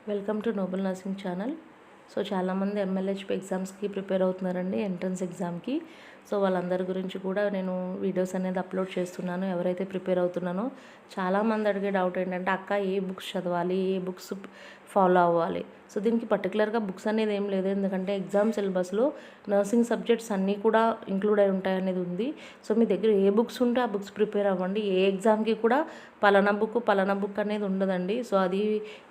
Welcome to Nobel nursing channel. So చాలామంది MLHP ఎగ్జామ్స్కి prepare అవుతున్నారండి, entrance ఎగ్జామ్కి. సో వాళ్ళందరి గురించి కూడా నేను వీడియోస్ అనేది అప్లోడ్ చేస్తున్నాను. ఎవరైతే ప్రిపేర్ అవుతున్నానో చాలామంది అడిగే డౌట్ ఏంటంటే, అక్క ఏ బుక్స్ చదవాలి, ఏ బుక్స్ ఫాలో అవ్వాలి. సో దీనికి పర్టికులర్గా బుక్స్ అనేది ఏం లేదు, ఎందుకంటే ఎగ్జామ్ సిలబస్లో నర్సింగ్ సబ్జెక్ట్స్ అన్నీ కూడా ఇంక్లూడ్ అయి ఉంటాయి అనేది ఉంది. సో మీ దగ్గర ఏ బుక్స్ ఉంటే ఆ బుక్స్ ప్రిపేర్ అవ్వండి. ఏ ఎగ్జామ్కి కూడా పలానా బుక్ అనేది ఉండదండి. సో అది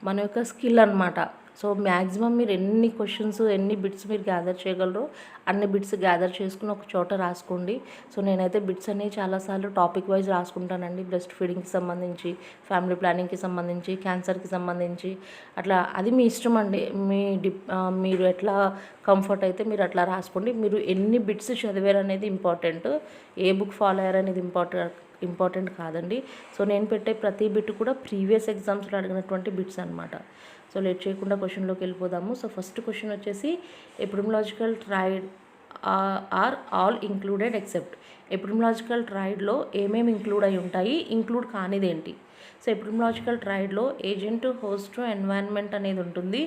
మన యొక్క స్కిల్ అనమాట. సో మ్యాక్సిమం మీరు ఎన్ని క్వశ్చన్స్, ఎన్ని బిట్స్ మీరు గ్యాదర్ చేయగలరో అన్ని బిట్స్ గ్యాదర్ చేసుకుని ఒక చోట రాసుకోండి. సో నేనైతే బిట్స్ అనేవి చాలాసార్లు టాపిక్ వైజ్ రాసుకుంటానండి. బ్రెస్ట్ ఫీడింగ్కి సంబంధించి, ఫ్యామిలీ ప్లానింగ్కి సంబంధించి, క్యాన్సర్కి సంబంధించి, అట్లా అది మీ ఇష్టం అండి. మీరు ఎట్లా కంఫర్ట్ అయితే మీరు అట్లా రాసుకోండి. మీరు ఎన్ని బిట్స్ చదివారు అనేది ఇంపార్టెంట్, ఏ బుక్ ఫాలో అయ్యారు అనేది ఇంపార్టెంట్ కాదండి. సో నేను పెట్టే ప్రతి బిట్ కూడా ప్రీవియస్ ఎగ్జామ్స్లో అడిగినటువంటి బిట్స్ అనమాట. సో లేట్ చేయకుండా క్వశ్చన్లోకి వెళ్ళిపోదాము. సో ఫస్ట్ క్వశ్చన్ వచ్చేసి, epidemiological triad are all included except. Epidemiological ట్రైడ్లో ఏమేమి ఇంక్లూడ్ అయి ఉంటాయి, ఇంక్లూడ్ కానిదేంటి? సో ఎపిడమిలాజికల్ ట్రైడ్లో ఏజెంట్, హోస్ట్, ఎన్వైరన్మెంట్ అనేది ఉంటుంది,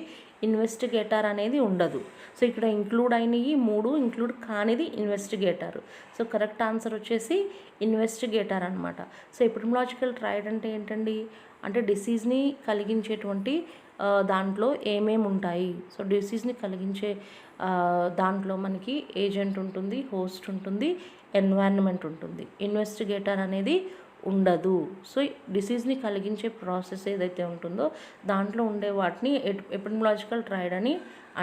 ఇన్వెస్టిగేటర్ అనేది ఉండదు. సో ఇక్కడ ఇంక్లూడ్ అయినవి 3, ఇంక్లూడ్ కానిది ఇన్వెస్టిగేటర్. సో కరెక్ట్ ఆన్సర్ వచ్చేసి ఇన్వెస్టిగేటర్ అనమాట. సో ఎపిడమిలాజికల్ ట్రైడ్ అంటే ఏంటండి అంటే డిసీజ్ని కలిగించేటువంటి దాంట్లో ఏమేమి ఉంటాయి. సో డిసీజ్ని కలిగించే దాంట్లో మనకి ఏజెంట్ ఉంటుంది, హోస్ట్ ఉంటుంది, ఎన్వైరన్మెంట్ ఉంటుంది. ఇన్వెస్టిగేటర్ అనేది ఉండదు. సో డిసీజ్ని కలిగించే ప్రాసెస్ ఏదైతే ఉంటుందో దాంట్లో ఉండే వాటిని ఎపిడమిలాజికల్ ట్రైడ్ అని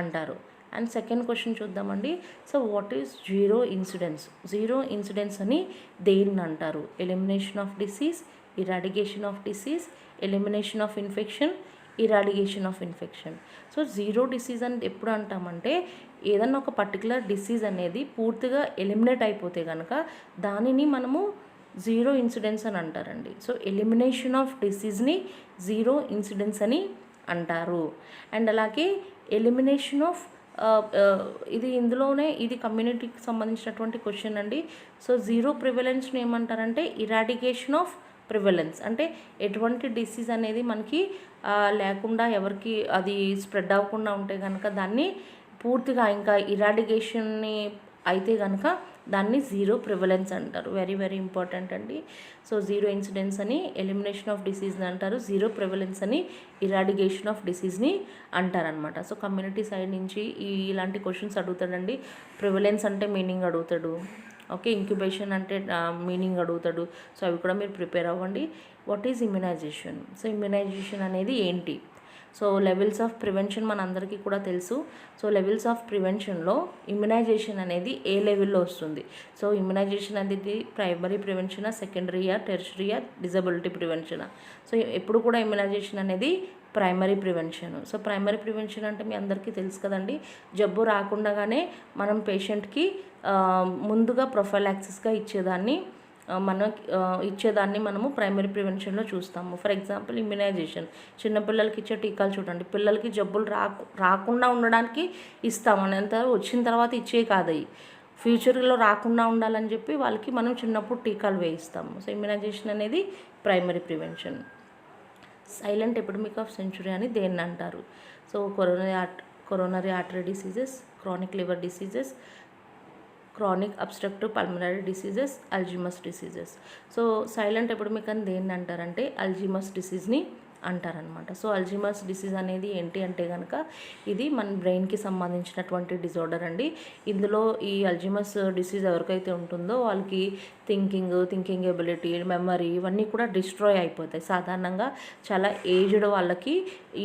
అంటారు. అండ్ సెకండ్ క్వశ్చన్ చూద్దామండి. So what is zero incidence? Zero incidence అని దేన్ని అంటారు? Elimination of disease, eradication of disease, elimination of infection, eradication of infection. So zero disease అని ఎప్పుడు అంటామంటే, ఏదన్నా ఒక పర్టికులర్ డిసీజ్ అనేది పూర్తిగా ఎలిమినేట్ అయిపోతే కనుక దానిని మనము జీరో ఇన్సిడెన్స్ అని అంటారండి. సో ఎలిమినేషన్ ఆఫ్ డిసీజ్ని జీరో ఇన్సిడెన్స్ అని అంటారు. అండ్ అలాగే ఎలిమినేషన్ ఆఫ్ ఇది కమ్యూనిటీకి సంబంధించినటువంటి క్వశ్చన్ అండి. సో జీరో ప్రివలెన్స్ని ఏమంటారంటే ఇరాడిగేషన్ ఆఫ్ ప్రివలెన్స్. అంటే ఎటువంటి డిసీజ్ అనేది మనకి లేకుండా, ఎవరికి అది స్ప్రెడ్ అవ్వకుండా ఉంటే కనుక దాన్ని పూర్తిగా ఇంకా ఇరాడిగేషన్ని అయితే కనుక దాన్ని జీరో ప్రివలెన్స్ అంటారు. వెరీ వెరీ ఇంపార్టెంట్ అండి. సో జీరో ఇన్సిడెన్స్ అని ఎలిమినేషన్ ఆఫ్ డిసీజ్ని అంటారు, జీరో ప్రివలెన్స్ అని ఇరాడిగేషన్ ఆఫ్ డిసీజ్ని అంటారనమాట. సో కమ్యూనిటీ సైడ్ నుంచి ఇలాంటి క్వశ్చన్స్ అడుగుతాడండి. ప్రివలెన్స్ అంటే మీనింగ్ అడుగుతాడు, ఓకే, ఇంక్యుబేషన్ అంటే మీనింగ్ అడుగుతాడు. సో అవి కూడా మీరు ప్రిపేర్ అవ్వండి. What is immunization? So immunization అనేది ఏంటి? సో లెవెల్స్ ఆఫ్ ప్రివెన్షన్ మనందరికీ కూడా తెలుసు. సో లెవెల్స్ ఆఫ్ ప్రివెన్షన్లో ఇమ్యునైజేషన్ అనేది ఏ లెవెల్లో వస్తుంది? సో ఇమ్యునైజేషన్ అనేది ప్రైమరీ ప్రివెన్షనా, సెకండరీయా, టెర్షరీయా, డిజబిలిటీ ప్రివెన్షనా? సో ఎప్పుడు కూడా ఇమ్యునైజేషన్ అనేది primary prevention. So primary prevention అంటే మీ అందరికీ తెలుసు కదండి, జబ్బు రాకుండానే మనం పేషెంట్కి ముందుగా ప్రొఫైలాక్సిస్గా ఇచ్చేదాన్ని మనము ప్రైమరీ ప్రివెన్షన్లో చూస్తాము. ఫర్ ఎగ్జాంపుల్ ఇమ్యునైజేషన్, చిన్నపిల్లలకి ఇచ్చే టీకాలు చూడండి. పిల్లలకి జబ్బులు రాకుండా ఉండడానికి ఇస్తాము, అంత వచ్చిన తర్వాత ఇచ్చే కాదు, ఫ్యూచర్లో రాకుండా ఉండాలని చెప్పి వాళ్ళకి మనం చిన్నప్పుడు టీకాలు వేయిస్తాము. సో ఇమ్యునైజేషన్ అనేది primary prevention. Silent epidemic of century అని దేన్ని అంటారు? So coronary artery diseases, chronic liver diseases, chronic obstructive pulmonary diseases, Alzheimer's diseases. So silent epidemic అని దేన్ని అంటారంటే అల్జీమస్ డిసీజ్ని అంటారనమాట. సో అల్జీమస్ డిసీజ్ అనేది ఏంటి అంటే కనుక ఇది మన బ్రెయిన్కి సంబంధించినటువంటి డిజార్డర్ అండి. ఇందులో ఈ అల్జీమస్ డిసీజ్ ఎవరికైతే ఉంటుందో వాళ్ళకి థింకింగ్ ఎబిలిటీ, మెమరీ ఇవన్నీ కూడా డిస్ట్రాయ్ అయిపోతాయి. సాధారణంగా చాలా ఏజ్డ్ వాళ్ళకి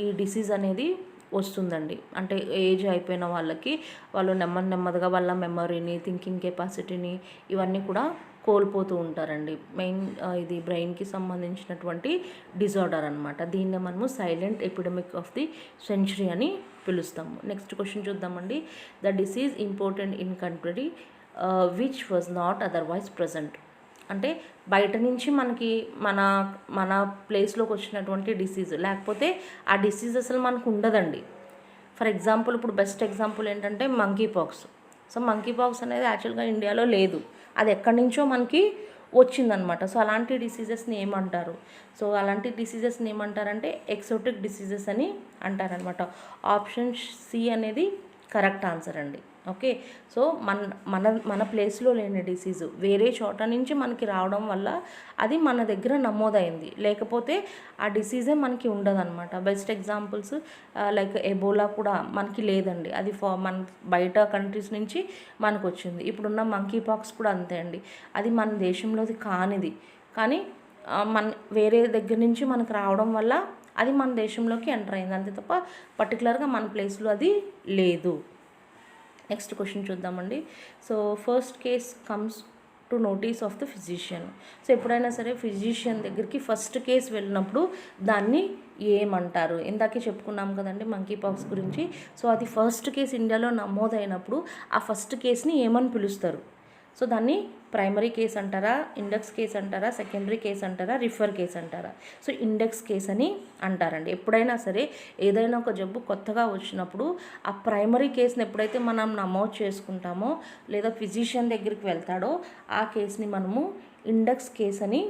ఈ డిసీజ్ అనేది వస్తుందండి. అంటే ఏజ్ అయిపోయిన వాళ్ళకి వాళ్ళు నెమ్మదిగా వాళ్ళ మెమరీని, థింకింగ్ కెపాసిటీని ఇవన్నీ కూడా కోల్పోతూ ఉంటారండి. మెయిన్ ఇది బ్రెయిన్కి సంబంధించినటువంటి డిజార్డర్ అనమాట. దీన్నే మనము silent epidemic of the century అని పిలుస్తాము. నెక్స్ట్ క్వశ్చన్ చూద్దామండి. The disease important in country which was not otherwise present. అంటే బయట నుంచి మనకి మన ప్లేస్లోకి వచ్చినటువంటి డిసీజ్, లేకపోతే ఆ డిసీజ్ అసలు మనకు ఉండదండి. ఫర్ ఎగ్జాంపుల్, ఇప్పుడు బెస్ట్ ఎగ్జాంపుల్ ఏంటంటే monkey pox. So monkey pox అనేది యాక్చువల్గా ఇండియాలో లేదు, అది ఎక్కడి నుంచో మనకి వచ్చిందనమాట. సో అలాంటి డిసీజెస్ని ఏమంటారు? సో అలాంటి డిసీజెస్ని ఏమంటారంటే ఎక్సోటిక్ డిసీజెస్ అని అంటారనమాట. ఆప్షన్ సి అనేది కరెక్ట్ ఆన్సర్ అండి. ఓకే, సో మన మన మన ప్లేస్లో లేని డిసీజు వేరే చోట నుంచి మనకి రావడం వల్ల అది మన దగ్గర నమోదైంది, లేకపోతే ఆ డిసీజే మనకి ఉండదన్నమాట. బెస్ట్ ఎగ్జాంపుల్స్ లైక్ ఎబోలా కూడా మనకి లేదండి, అది మన బయట కంట్రీస్ నుంచి మనకు వచ్చింది. ఇప్పుడున్న మంకీ పాక్స్ కూడా అంతే అండి, అది మన దేశంలోది కానిది, కానీ మన వేరే దగ్గర నుంచి మనకు రావడం వల్ల అది మన దేశంలోకి ఎంటర్ అయింది, అంతే తప్ప పర్టికులర్గా మన ప్లేస్లో అది లేదు. నెక్స్ట్ క్వశ్చన్ చూద్దామండి. So first case comes to notice of the physician. So ఎప్పుడైనా సరే ఫిజిషియన్ దగ్గరికి ఫస్ట్ కేసు వెళ్ళినప్పుడు దాన్ని ఏమంటారు? ఇందాకే చెప్పుకున్నాం కదండి మంకీ పాక్స్ గురించి. సో అది ఫస్ట్ కేసు ఇండియాలో నమోదైనప్పుడు ఆ ఫస్ట్ కేసుని ఏమని పిలుస్తారు? సో దాన్ని ప్రైమరీ కేస్ అంటారా, ఇండెక్స్ కేస్ అంటారా, సెకండరీ కేస్ అంటారా, రిఫర్ కేస్ అంటారా? సో ఇండెక్స్ కేస్ అని అంటారండి. ఎప్పుడైనా సరే ఏదైనా ఒక జబ్బు కొత్తగా వచ్చినప్పుడు ఆ ప్రైమరీ కేసుని ఎప్పుడైతే మనం నమోదు చేసుకుంటామో లేదా ఫిజిషియన్ దగ్గరికి వెళ్తాడో ఆ కేసుని మనము ఇండెక్స్ కేస్ అని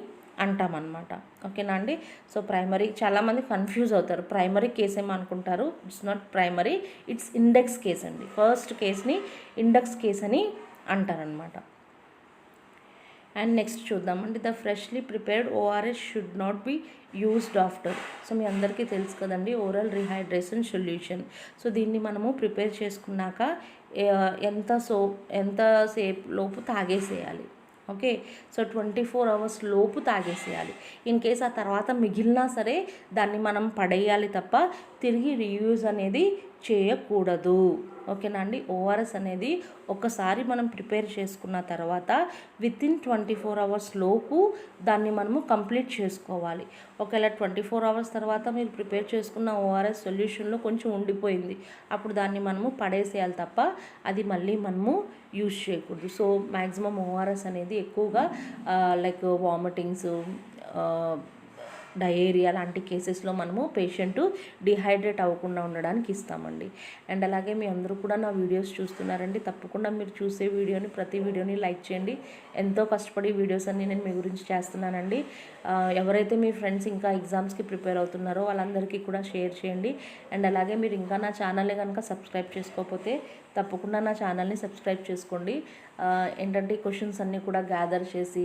అంటామన్నమాట. ఓకేనా అండి? సో ప్రైమరీ, చాలామంది కన్ఫ్యూజ్ అవుతారు, ప్రైమరీ కేస్ ఏమో అనుకుంటారు. It's not primary, it's index case అండి. ఫస్ట్ కేస్ని ఇండెక్స్ కేస్ అని అంటారనమాట. అండ్ నెక్స్ట్ చూద్దామండి, the freshly prepared ORS should not be used after. So మీ అందరికీ తెలుసు కదండి, ఓరల్ రీహైడ్రేషన్ సొల్యూషన్. సో దీన్ని మనము ప్రిపేర్ చేసుకున్నాక ఎంతసేపు లోపు తాగేసేయాలి. ఓకే, సో 24 hours లోపు తాగేసేయాలి. ఇన్ కేస్ ఆ తర్వాత మిగిలినా సరే దాన్ని మనం పడేయాలి తప్ప తిరిగి రీయూజ్ అనేది చేయకూడదు. ఓకేనా అండి? ఓఆర్ఎస్ అనేది ఒకసారి మనం ప్రిపేర్ చేసుకున్న తర్వాత వితిన్ 24 hours లోపు దాన్ని మనము కంప్లీట్ చేసుకోవాలి. ఒకవేళ 24 hours తర్వాత మీరు ప్రిపేర్ చేసుకున్న ఓఆర్ఎస్ సొల్యూషన్లో కొంచెం ఉండిపోయింది, అప్పుడు దాన్ని మనము పడేసేయాలి తప్ప అది మళ్ళీ మనము యూజ్ చేయకూడదు. సో మ్యాక్సిమం ఓఆర్ఎస్ అనేది ఎక్కువగా లైక్ వామిటింగ్స్, డయేరియా లాంటి కేసెస్లో మనము పేషెంట్ డిహైడ్రేట్ అవ్వకుండా ఉండడానికి ఇస్తామండి. అండ్ అలాగే మీ అందరూ కూడా నా వీడియోస్ చూస్తున్నారండి, తప్పకుండా మీరు చూసే ప్రతి వీడియోని లైక్ చేయండి. ఎంతో కష్టపడి వీడియోస్ అన్నీ నేను మీ గురించి చేస్తున్నానండి. ఎవరైతే మీ ఫ్రెండ్స్ ఇంకా ఎగ్జామ్స్కి ప్రిపేర్ అవుతున్నారో వాళ్ళందరికీ కూడా షేర్ చేయండి. అండ్ అలాగే మీరు ఇంకా నా ఛానల్ని కనుక సబ్స్క్రైబ్ చేసుకోకపోతే తప్పకుండా నా ఛానల్ని సబ్స్క్రైబ్ చేసుకోండి. ఏంటంటే క్వశ్చన్స్ అన్నీ కూడా గ్యాదర్ చేసి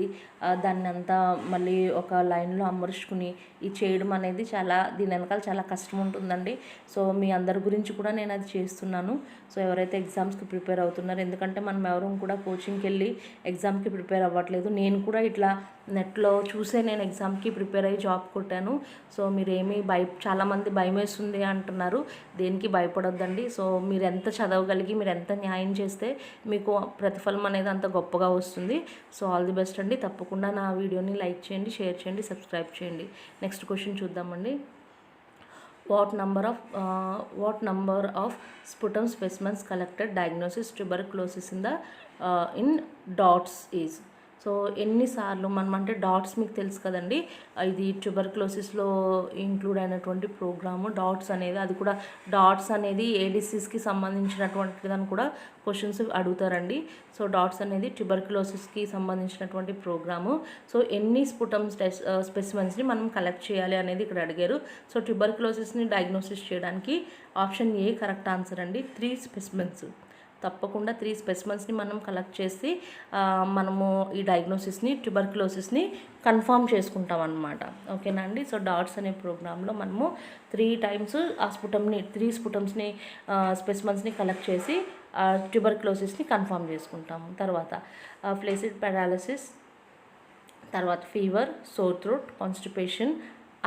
దాన్ని అంతా మళ్ళీ ఒక లైన్లో అమర్చుకుని ఇది చేయడం అనేది దీని వెనకాల చాలా కష్టం ఉంటుందండి. సో మీ అందరి గురించి కూడా నేను అది చేస్తున్నాను. సో ఎవరైతే ఎగ్జామ్స్కి ప్రిపేర్ అవుతున్నారో, ఎందుకంటే మనం ఎవరూ కూడా కోచింగ్కి వెళ్ళి ఎగ్జామ్కి ప్రిపేర్ అవ్వట్లేదు, నేను కూడా ఇట్లా నెట్లో చూసే నేను ఎగ్జామ్కి ప్రిపేర్ అయ్యి జాబ్ కొట్టాను. సో మీరేమీ చాలామంది భయం వేస్తుంది అంటున్నారు, దేనికి భయపడొద్దండి. సో మీరు ఎంత చదవగలిగి మీరు ఎంత న్యాయం చేస్తే మీకు ప్రతిఫలం అనేది అంత గొప్పగా వస్తుంది. సో ఆల్ ది బెస్ట్ అండి. తప్పకుండా నా వీడియోని లైక్ చేయండి, షేర్ చేయండి, సబ్స్క్రైబ్ చేయండి. నెక్స్ట్ క్వశ్చన్ చూద్దామండి. What number of sputum specimens collected diagnosis tuberculosis in dots is? So ఎన్నిసార్లు మనం అంటే డాట్స్ మీకు తెలుసు కదండి, ఇది ట్యూబర్క్లోసిస్లో ఇంక్లూడ్ అయినటువంటి ప్రోగ్రాము డాట్స్ అనేది. అది కూడా డాట్స్ అనేది ఏ డిసీజ్కి సంబంధించినటువంటిదని కూడా క్వశ్చన్స్ అడుగుతారండి. సో డాట్స్ అనేది ట్యూబర్క్లోసిస్కి సంబంధించినటువంటి ప్రోగ్రాము. సో ఎన్ని స్పుటమ్స్ స్పెసిమెన్స్ని మనం కలెక్ట్ చేయాలి అనేది ఇక్కడ అడిగారు. సో ట్యూబర్క్లోసిస్ని డయాగ్నోసిస్ చేయడానికి ఆప్షన్ ఏ కరెక్ట్ ఆన్సర్ అండి. 3 స్పెసిమెన్స్, తప్పకుండా 3 స్పెసిమెన్స్ని మనం కలెక్ట్ చేసి మనము ఈ డయాగ్నోసిస్ని ట్యూబర్క్లోసిస్ని కన్ఫర్మ్ చేసుకుంటాం అన్నమాట. ఓకేనా అండి? సో డాట్స్ అనే ప్రోగ్రాంలో మనము 3 times ఆ 3 స్పుటమ్స్ని స్పెసిమెన్స్ని కలెక్ట్ చేసి ట్యూబర్క్లోసిస్ని కన్ఫర్మ్ చేసుకుంటాము. తర్వాత ఫ్లాసిడ్ పారాలిసిస్, తర్వాత fever, sore throat, constipation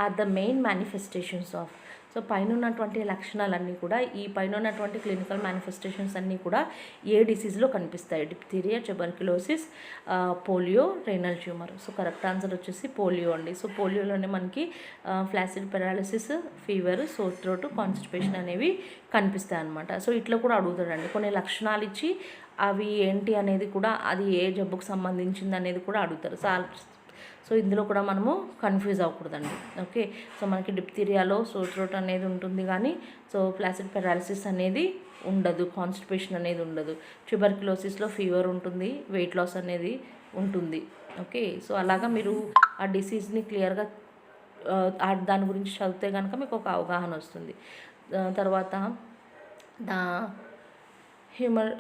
are the main manifestations of. So పైన ఉన్నటువంటి లక్షణాలన్నీ కూడా, ఈ పైన ఉన్నటువంటి క్లినికల్ మేనిఫెస్టేషన్స్ అన్నీ కూడా ఏ డిసీజ్లో కనిపిస్తాయి? Diphtheria, tuberculosis, polio, renal tumour. So correct answer వచ్చేసి పోలియో అండి. సో పోలియోలోనే మనకి flaccid paralysis, fever, sore throat, constipation అనేవి కనిపిస్తాయి అన్నమాట. సో ఇట్లా కూడా అడుగుతాడండి, కొన్ని లక్షణాలు ఇచ్చి అవి ఏంటి అనేది కూడా, అది ఏ జబ్బుకు సంబంధించింది అనేది కూడా అడుగుతారు. సో ఇందులో కూడా మనము కన్ఫ్యూజ్ అవ్వకూడదండి. ఓకే, సో మనకి డిప్థీరియాలో సోర్ థ్రోట్ అనేది ఉంటుంది, కానీ సో ఫ్లాసిడ్ పారాలిసిస్ అనేది ఉండదు, కాన్స్టిపేషన్ అనేది ఉండదు. ట్యూబర్క్యులోసిస్లో ఫీవర్ ఉంటుంది, వెయిట్ లాస్ అనేది ఉంటుంది. ఓకే. సో అలాగా మీరు ఆ డిసీజ్ని క్లియర్గా దాని గురించి చదివితే కనుక మీకు ఒక అవగాహన వస్తుంది. తర్వాత the humour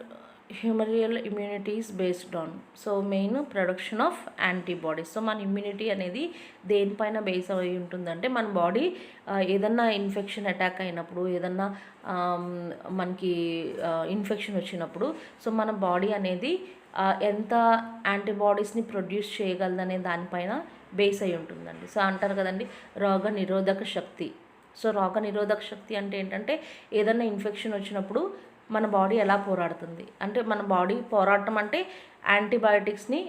humoral immunity is based on, so main production of antibodies. So మన ఇమ్యూనిటీ అనేది దేనిపైన బేస్ అయి ఉంటుందంటే మన బాడీ ఏదన్నా ఇన్ఫెక్షన్ అటాక్ అయినప్పుడు, ఏదన్నా మనకి ఇన్ఫెక్షన్ వచ్చినప్పుడు సో మన బాడీ అనేది ఎంత యాంటీబాడీస్ని ప్రొడ్యూస్ చేయగలదనే దానిపైన బేస్ అయి ఉంటుందండి. సో అంటారు కదండి రోగ నిరోధక శక్తి. సో రోగ నిరోధక శక్తి అంటే ఏంటంటే ఏదన్నా ఇన్ఫెక్షన్ వచ్చినప్పుడు మన బాడీ ఎలా పోరాడుతుంది అంటే మన బాడీ పోరాటం అంటే యాంటీబయాటిక్స్ని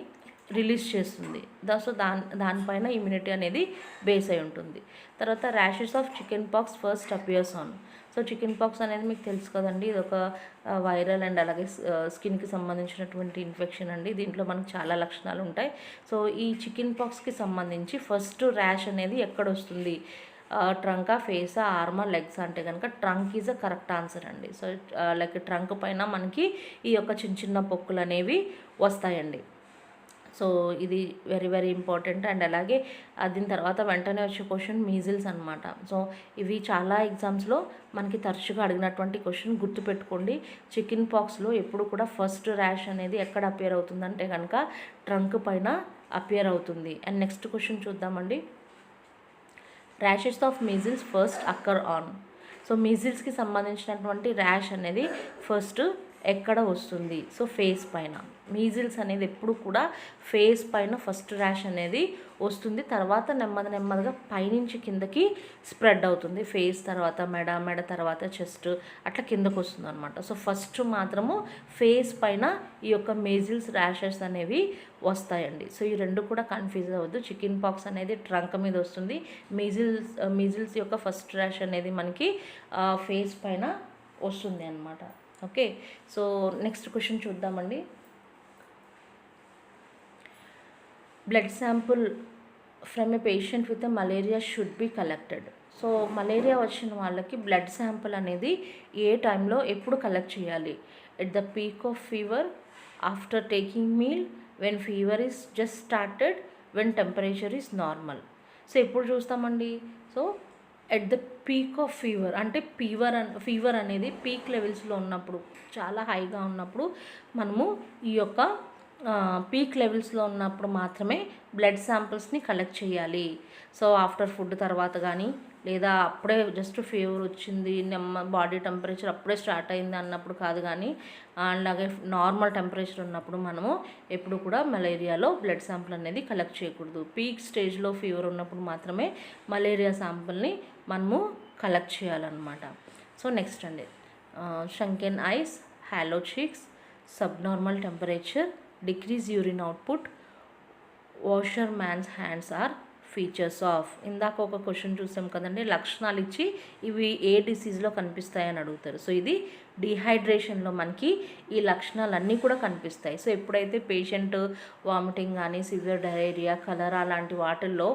రిలీజ్ చేస్తుంది. సో దానిపైన ఇమ్యూనిటీ అనేది బేస్ అయి ఉంటుంది. తర్వాత rashes of chicken pox first appears on. So chicken pox అనేది మీకు తెలుసు కదండి, ఇది ఒక వైరల్ అండ్ అలాగే స్కిన్కి సంబంధించినటువంటి ఇన్ఫెక్షన్ అండి. దీంట్లో మనకు చాలా లక్షణాలు ఉంటాయి. సో ఈ చికెన్ పాక్స్కి సంబంధించి ఫస్ట్ ర్యాష్ అనేది ఎక్కడ వస్తుంది, ట్రంకా, ఫేసా, ఆర్మా, లెగ్స్ అంటే కనుక trunk is a correct answer అండి. సో లైక్ ట్రంక్ పైన మనకి ఈ యొక్క చిన్న చిన్న పొక్కులు అనేవి వస్తాయండి. సో ఇది వెరీ వెరీ ఇంపార్టెంట్. అండ్ అలాగే దీని తర్వాత వెంటనే వచ్చే క్వశ్చన్ మీజిల్స్ అనమాట. సో ఇవి చాలా ఎగ్జామ్స్లో మనకి తరచుగా అడిగినటువంటి క్వశ్చన్, గుర్తుపెట్టుకోండి. చికెన్ పాక్స్లో ఎప్పుడు కూడా ఫస్ట్ ర్యాష్ అనేది ఎక్కడ అపియర్ అవుతుందంటే కనుక ట్రంక్ పైన అపియర్ అవుతుంది. అండ్ నెక్స్ట్ క్వశ్చన్ చూద్దామండి. Rashes of measles first occur on. So మీజిల్స్కి సంబంధించినటువంటి ర్యాష్ అనేది ఫస్ట్ ఎక్కడ వస్తుంది, సో ఫేస్ పైన. మీజిల్స్ అనేది ఎప్పుడు కూడా ఫేస్ పైన ఫస్ట్ ర్యాష్ అనేది వస్తుంది. తర్వాత నెమ్మదిగా పైనుంచి కిందకి స్ప్రెడ్ అవుతుంది. ఫేస్ తర్వాత మెడ తర్వాత చెస్ట్ అట్లా కిందకు వస్తుంది అనమాట. సో ఫస్ట్ మాత్రము ఫేస్ పైన ఈ యొక్క మీజిల్స్ ర్యాషెస్ అనేవి వస్తాయండి. సో ఈ రెండు కూడా కన్ఫ్యూజ్ అవ్వద్దు. చికెన్ పాక్స్ అనేది ట్రంక్ మీద వస్తుంది. మీజిల్స్ యొక్క ఫస్ట్ ర్యాష్ అనేది మనకి ఫేస్ పైన వస్తుంది అన్నమాట. ఓకే. సో నెక్స్ట్ క్వశ్చన్ చూద్దామండి. Blood sample from A patient with malaria should be collected. So malaria వచ్చిన వాళ్ళకి బ్లడ్ శాంపుల్ అనేది ఏ టైంలో ఎప్పుడు కలెక్ట్ చేయాలి? At the peak of fever, after taking meal, when fever is just started, when temperature is normal. So ఎప్పుడు చూస్తామండి? So at the peak of fever అంటే fever అనేది పీక్ లెవెల్స్లో ఉన్నప్పుడు, చాలా హైగా ఉన్నప్పుడు మనము ఈ యొక్క పీక్ లెవెల్స్లో ఉన్నప్పుడు మాత్రమే బ్లడ్ శాంపిల్స్ని కలెక్ట్ చేయాలి. సో ఆఫ్టర్ ఫుడ్ తర్వాత కానీ, లేదా అప్పుడే జస్ట్ ఫీవర్ వచ్చింది, బాడీ టెంపరేచర్ అప్పుడే స్టార్ట్ అయింది అన్నప్పుడు కాదు, కానీ అలాగే నార్మల్ టెంపరేచర్ ఉన్నప్పుడు మనము ఎప్పుడు కూడా మలేరియాలో బ్లడ్ శాంపుల్ అనేది కలెక్ట్ చేయకూడదు. పీక్ స్టేజ్లో ఫీవర్ ఉన్నప్పుడు మాత్రమే మలేరియా శాంపుల్ని మనము కలెక్ట్ చేయాలన్నమాట. సో నెక్స్ట్ అండి, sunken eyes, hollow cheeks, subnormal temperature, decrease urine output, washerman's hands are features of. ఇందాక ఒక క్వశ్చన్ చూసాం కదండి, లక్షణాలు ఇచ్చి ఇవి ఏ డిసీజ్లో కనిపిస్తాయని అడుగుతారు. సో ఇది డిహైడ్రేషన్లో మనకి ఈ లక్షణాలన్నీ కూడా కనిపిస్తాయి. సో ఎప్పుడైతే పేషెంట్ వామిటింగ్ కానీ, సివియర్ డయేరియా, కలరా లాంటి వాటిల్లో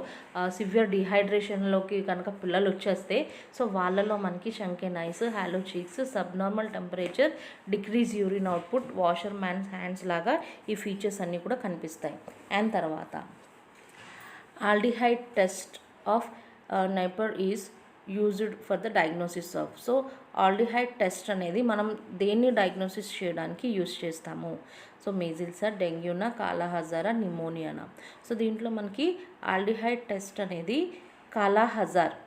సివియర్ డిహైడ్రేషన్లోకి కనుక పిల్లలు వచ్చేస్తే సో వాళ్ళలో మనకి sunken eyes, hollow cheeks, subnormal temperature, decrease urine output, washerman's hands లాగా ఈ ఫీచర్స్ అన్నీ కూడా కనిపిస్తాయి. అండ్ తర్వాత aldehyde test of Napier is used for the diagnosis of. So aldehyde test అనేది మనం దేన్ని డయాగ్నోసిస్ చేయడానికి యూజ్ చేస్తాము? సో మీజిల్సా, డెంగ్యూనా, కాలాహజారా, నిమోనియానా? సో దీంట్లో మనకి ఆల్డిహైడ్ టెస్ట్ అనేది కాలాహజార్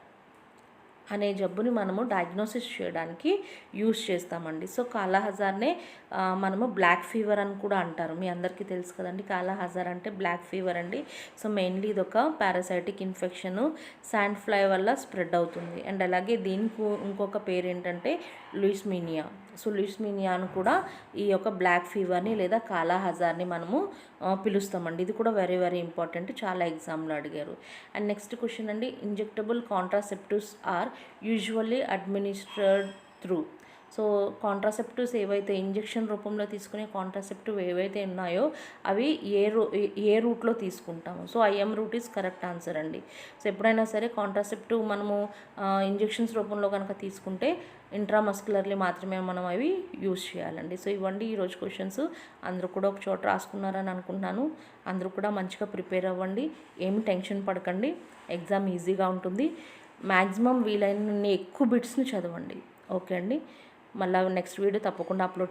అనే జబ్బుని మనము డయాగ్నోసిస్ చేయడానికి యూజ్ చేస్తామండి. సో కాలాహజార్నే మనము బ్లాక్ ఫీవర్ అని కూడా అంటారు. మీ అందరికీ తెలుసు కదండి, కాలాహజార్ అంటే బ్లాక్ ఫీవర్ అండి. సో మెయిన్లీ ఇది ఒక పారాసైటిక్ ఇన్ఫెక్షన్, శాండ్ ఫ్లై వల్ల స్ప్రెడ్ అవుతుంది. అండ్ అలాగే దీనికి ఇంకొక పేరు ఏంటంటే లూయిస్మీనియా. సో లూయిస్మీనియాను కూడా ఈ యొక్క బ్లాక్ ఫీవర్ని లేదా కాలాహజార్ని మనము పిలుస్తామండి. ఇది కూడా వెరీ వెరీ ఇంపార్టెంట్, చాలా ఎగ్జామ్లో అడిగారు. అండ్ నెక్స్ట్ క్వశ్చన్ అండి, injectable contraceptives are usually administered through. So contraceptives ఏవైతే ఇంజెక్షన్ రూపంలో తీసుకునే కాంట్రాసెప్టివ్ ఏవైతే ఉన్నాయో అవి ఏ రూట్లో తీసుకుంటాము. So IM route is correct answer అండి. సో ఎప్పుడైనా సరే కాంట్రాసెప్టివ్ మనము ఇంజెక్షన్స్ రూపంలో కనుక తీసుకుంటే ఇంట్రామస్కులర్లీ మాత్రమే మనం అవి యూజ్ చేయాలండి. సో ఇవ్వండి ఈరోజు క్వశ్చన్స్. అందరూ కూడా ఒక చోట రాసుకున్నారని అనుకుంటున్నాను. అందరూ కూడా మంచిగా ప్రిపేర్ అవ్వండి, ఏమి టెన్షన్ పడకండి, ఎగ్జామ్ ఈజీగా ఉంటుంది. మ్యాక్సిమం వీలైనన్ని ఎక్కువ బిట్స్ని చదవండి. ఓకే అండి. మళ్ళీ నెక్స్ట్ వీడియో తప్పకుండా అప్లోడ్